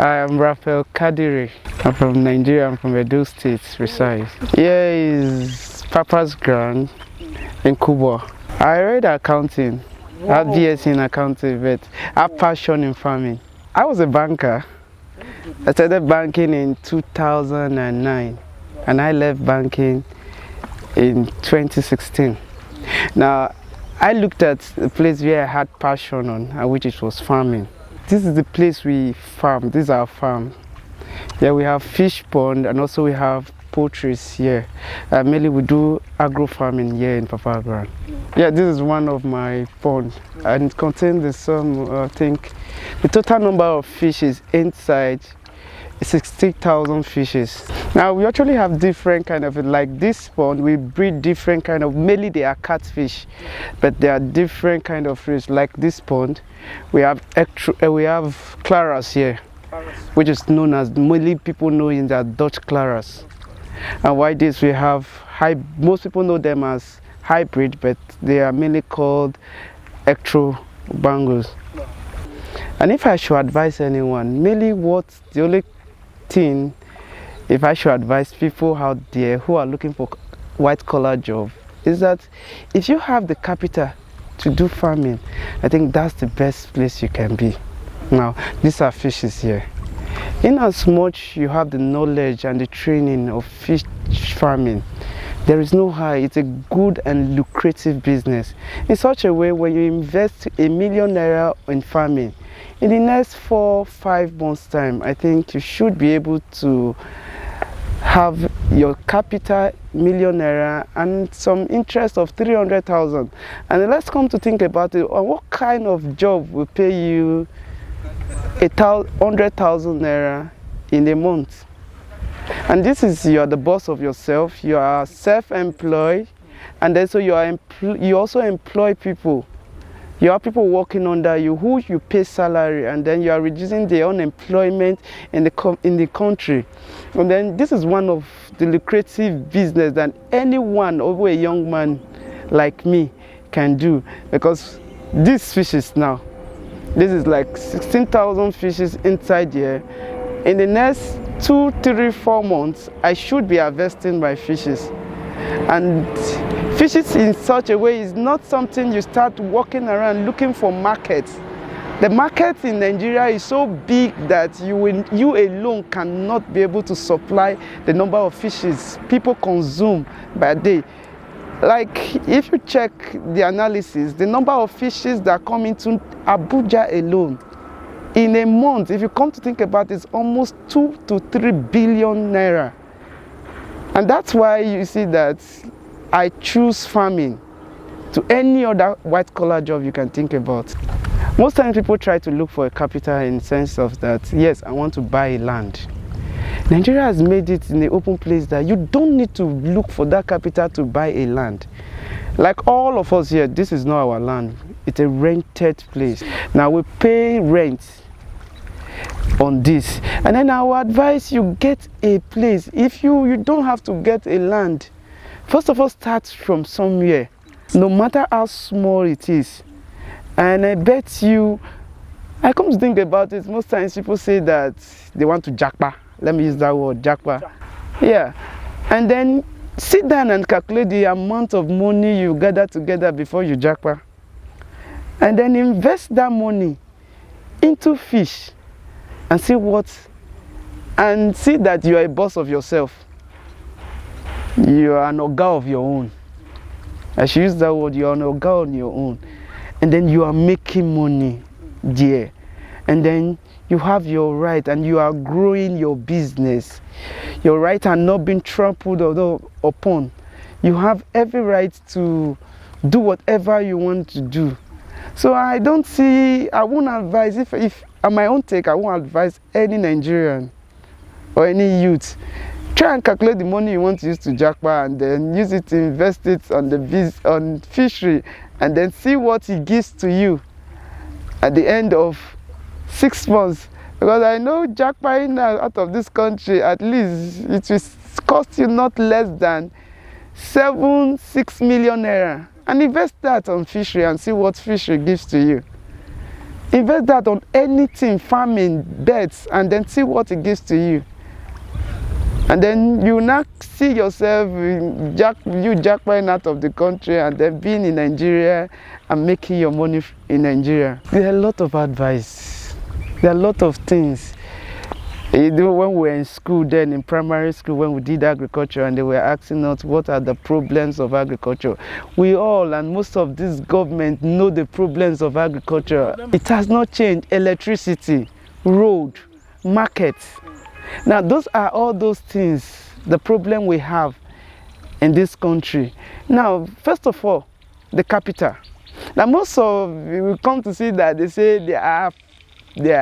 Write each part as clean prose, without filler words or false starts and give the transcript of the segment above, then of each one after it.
I am Raphael Kadiri. I'm from Nigeria. I'm from Edo State, reside. Here is Papa's ground in Kubo. I read accounting. I have BS in accounting, but I have passion in farming. I was a banker. I started banking in 2009 and I left banking in 2016. Now, I looked at the place where I had passion on, which it was farming. This is the place we farm. This is our farm. Yeah, we have fish pond and also we have poultries here. Mainly we do agro farming here in Papa Ground. Yeah, this is one of my ponds and it contains some, I think, the total number of fishes inside 60,000 fishes. Now we actually have different kind of, like this pond, we breed different kind of, mainly they are catfish, but there are different kind of fish. Like this pond, we have claras here, which is known as, mainly people know in the Dutch claras. And why this, we have most people know them as hybrid, but they are mainly called ectro bangos. And if I should advise anyone, mainly the only thing, if I should advise people out there who are looking for white collar job, is that if you have the capital to do farming, I think that's the best place you can be. Now, these are fishes here. In as much you have the knowledge and the training of fish farming, there is no high. It's a good and lucrative business. In such a way, when you invest ₦1 million in farming, in the next 4-5 months time, I think you should be able to have your capital ₦1 million and some interest of 300,000. And let's come to think about it. What kind of job will pay you 100,000 naira in a month? And this is, you are the boss of yourself. You are self-employed, and then so you also employ people. You have people working under you who you pay salary, and then you are reducing the unemployment in the country. And then this is one of the lucrative business that anyone, over a young man like me, can do. Because these fishes now, this is like 16,000 fishes inside here. In the next 2, 3, 4 months, I should be harvesting my fishes. And fishes in such a way is not something you start walking around looking for markets. The market in Nigeria is so big that you alone cannot be able to supply the number of fishes people consume by day. Like, if you check the analysis, the number of fishes that come into Abuja alone in a month, if you come to think about it, it's almost 2 to 3 billion naira. And that's why you see that I choose farming to any other white collar job you can think about. Most times people try to look for a capital in the sense of that, yes, I want to buy a land. Nigeria has made it in the open place that you don't need to look for that capital to buy a land. Like all of us here, this is not our land. It's a rented place. Now we pay rent on this, and then I will advise you get a place. If you don't have to get a land, first of all, start from somewhere, no matter how small it is. And I bet you, I come to think about it, most times people say that they want to jackpa. Let me use that word, jackpa. Yeah, and then sit down and calculate the amount of money you gather together before you jackpa, and then invest that money into fish and see that you are a boss of yourself. You are an oga of your own. I should use that word, you are an oga on your own. And then you are making money there. And then you have your right and you are growing your business. Your right are not being trampled upon. You have every right to do whatever you want to do. So I won't advise, if on my own take, I won't advise any Nigerian or any youth. Try and calculate the money you want to use to jackpot and then use it to invest it on fishery, and then see what it gives to you at the end of 6 months. Because I know jackpotting out of this country, at least it will cost you not less than 6 million naira. And invest that on fishery and see what fishery gives to you. Invest that on anything, farming, birds, and then see what it gives to you. And then you now see yourself jackpotting out of the country and then being in Nigeria and making your money in Nigeria. There are a lot of advice. There are a lot of things. You know, when we were in school then, in primary school, when we did agriculture and they were asking us what are the problems of agriculture, we all and most of this government know the problems of agriculture. It has not changed. Electricity, road, market. Now those are all those things, the problem we have in this country. Now, first of all, the capital. Now most of you will come to see that they say there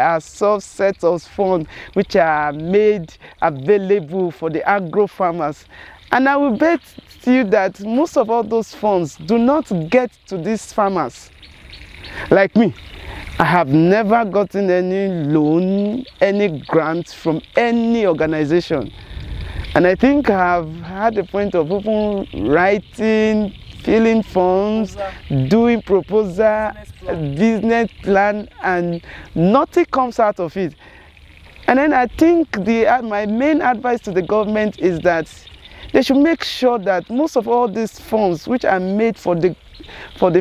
are subsets of funds which are made available for the agro farmers. And I will bet you that most of all those funds do not get to these farmers. Like me, I have never gotten any loan, any grant from any organization. And I think I have had a point of even writing, filling forms, doing proposal, business plan, and nothing comes out of it. And then I think my main advice to the government is that they should make sure that most of all these funds which are made for the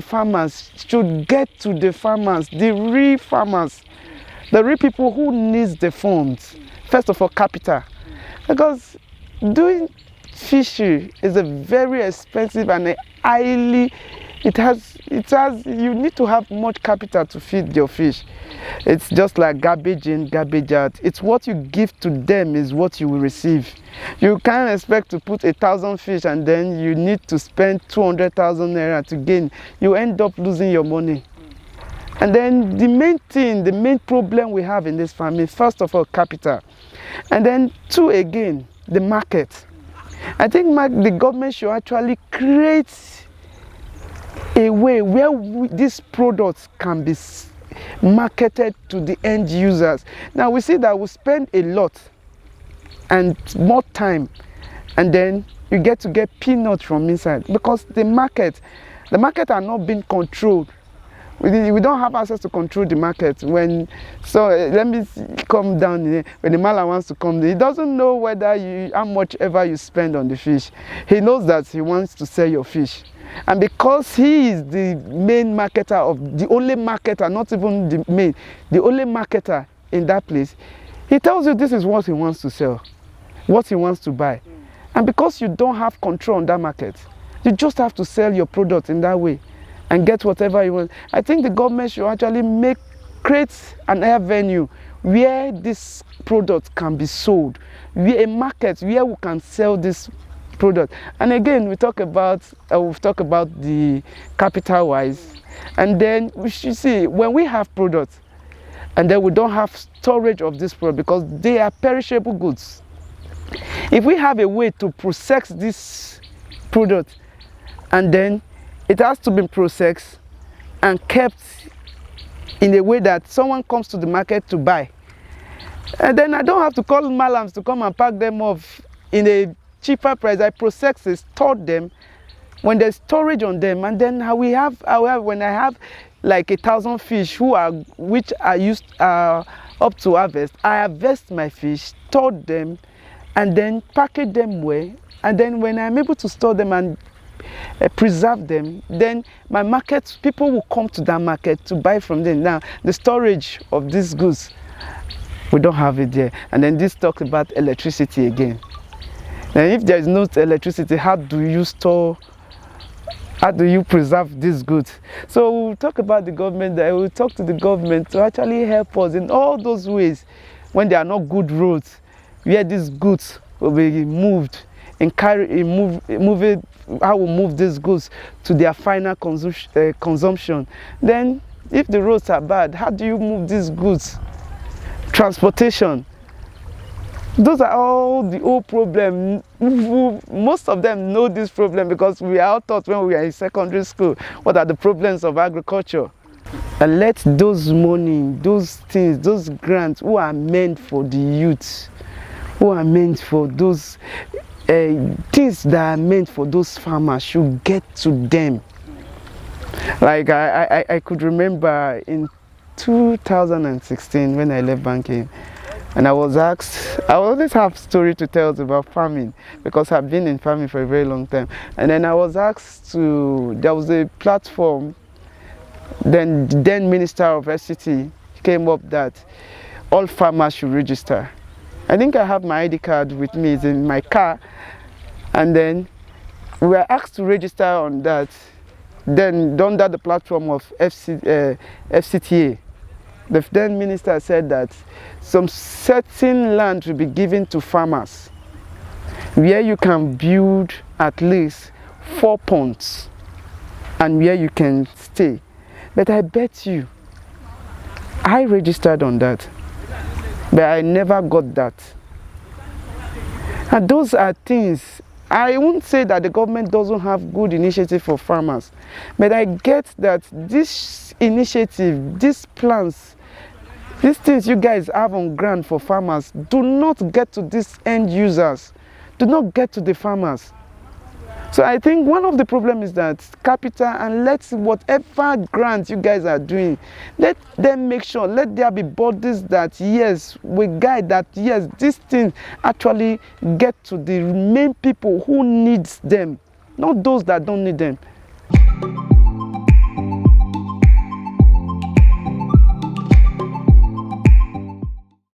farmers should get to the farmers, the real farmers, the real people who needs the funds. First of all, capital. Because doing fishery is a very expensive and highly, you need to have much capital to feed your fish. It's just like garbage in, garbage out. It's what you give to them is what you will receive. You can't expect to put 1,000 fish and then you need to spend 200,000 naira to gain. You end up losing your money. And then the main problem we have in this farming, first of all, capital. And then two, again, the market. I think the government should actually create a way where these products can be marketed to the end users. Now we see that we spend a lot and more time, and then you get peanuts from inside because the market are not being controlled. We don't have access to control the market. Let me come down here. When the mala wants to come, he doesn't know how much ever you spend on the fish. He knows that he wants to sell your fish. And because he is the main marketer the only marketer, not even the only marketer in that place, he tells you this is what he wants to sell, what he wants to buy. And because you don't have control on that market, you just have to sell your product in that way and get whatever you want. I think the government should actually create an avenue where this product can be sold, a market where we can sell this product. And again, we've talked about the capital wise, and then we should see when we have products and then we don't have storage of this product because they are perishable goods. If we have a way to process this product and then it has to be processed and kept in a way that someone comes to the market to buy. And then I don't have to call malams to come and pack them off in a cheaper price. I process it, store them when there's storage on them. And then when I have like 1,000 fish which are up to harvest, I harvest my fish, store them, and then package them well. And then when I'm able to store them and preserve them, then my market, people will come to that market to buy from them. Now the storage of these goods, we don't have it there. And then this talks about electricity again. And if there is no electricity, how do you preserve these goods? So we'll talk about the government, we'll talk to the government to actually help us in all those ways when there are not good roads where these goods will be moved and how we move these goods to their final consumption. Then if the roads are bad, how do you move these goods? Transportation. Those are all the old problems. Most of them know this problem because we are all taught when we are in secondary school what are the problems of agriculture. And let those money, those things, those grants who are meant for the youth, who are meant for those things that are meant for those farmers should get to them. Like I could remember in 2016 when I left banking. And I was asked, I always have story to tell about farming because I've been in farming for a very long time. And then I was asked there was a platform, then Minister of FCT came up that all farmers should register. I think I have my ID card with me, it's in my car. And then we were asked to register on that, then under the platform of FCTA. The then minister said that some certain land will be given to farmers where you can build at least 4 ponds and where you can stay. But I bet you, I registered on that, but I never got that. And those are things, I won't say that the government doesn't have good initiative for farmers, but I get that this initiative, these plans, these things you guys have on ground for farmers do not get to these end users, do not get to the farmers. So I think one of the problems is that capital, and let's whatever grant you guys are doing, let them make sure, let there be bodies that yes, we guide that yes, these things actually get to the main people who needs them, not those that don't need them.